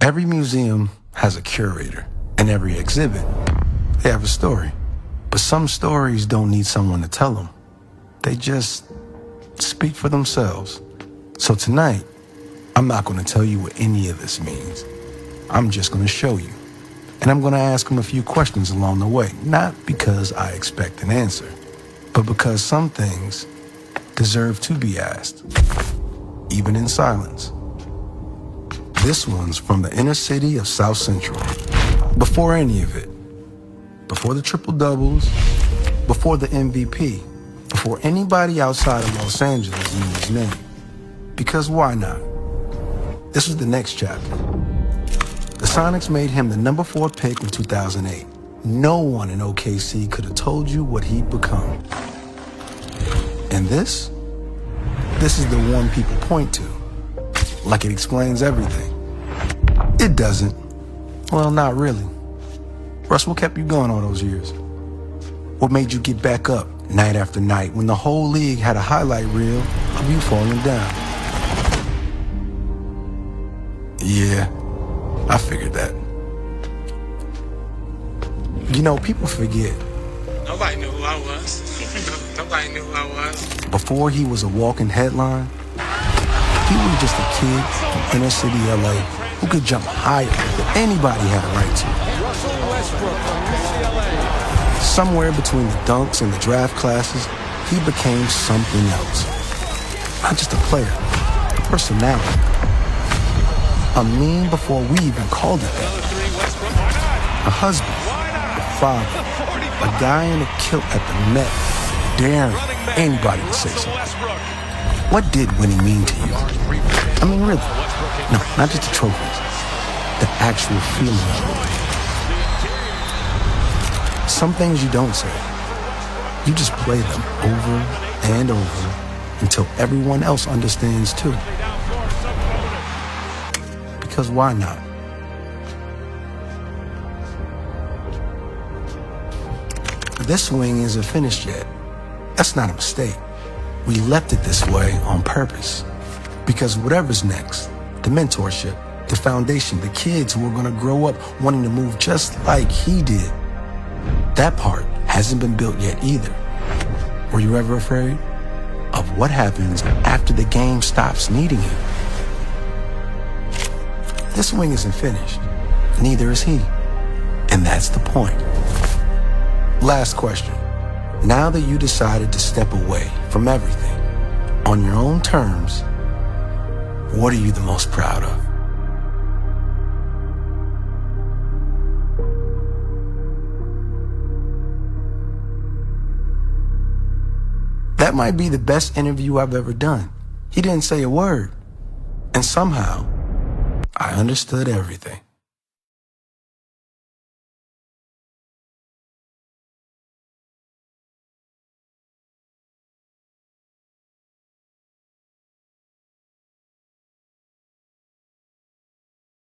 Every museum has a curator, and every exhibit, they have a story. But some stories don't need someone to tell them. They just speak for themselves. So tonight, I'm not going to tell you what any of this means. I'm just going to show you. And I'm going to ask them a few questions along the way, not because I expect an answer, but because some things deserve to be asked, even in silence. This one's from the inner city of South Central. Before any of it, before the triple-doubles, before the MVP, before anybody outside of Los Angeles knew his name. Because why not? This was the next chapter. The Sonics made him the number 4 pick in 2008. No one in OKC could have told you what he'd become. And this is the one people point to, like it explains everything. It doesn't. Well, not really. Russ, what kept you going all those years? What made you get back up night after night when the whole league had a highlight reel of you falling down? Yeah, I figured that. You know, people forget. Nobody knew who I was. Nobody knew who I was. Before he was a walking headline, he was just a kid from inner city LA who could jump higher than anybody had a right to. Somewhere between the dunks and the draft classes, he became something else. Not just a player, a personality. A meme before we even called it that. A husband, a father, a guy in a kilt at the net, daring anybody to say something. What did winning mean to you? I mean, really. No, not just the trophies. The actual feeling of it. Some things you don't say. You just play them over and over until everyone else understands too. Because why not? This swing isn't finished yet. That's not a mistake. We left it this way on purpose. Because whatever's next, the mentorship, the foundation, the kids who are going to grow up wanting to move just like he did, that part hasn't been built yet either. Were you ever afraid of what happens after the game stops needing you? This swing isn't finished. Neither is he. And that's the point. Last question. Now that you decided to step away from everything on your own terms, what are you the most proud of? That might be the best interview I've ever done. He didn't say a word. And somehow, I understood everything.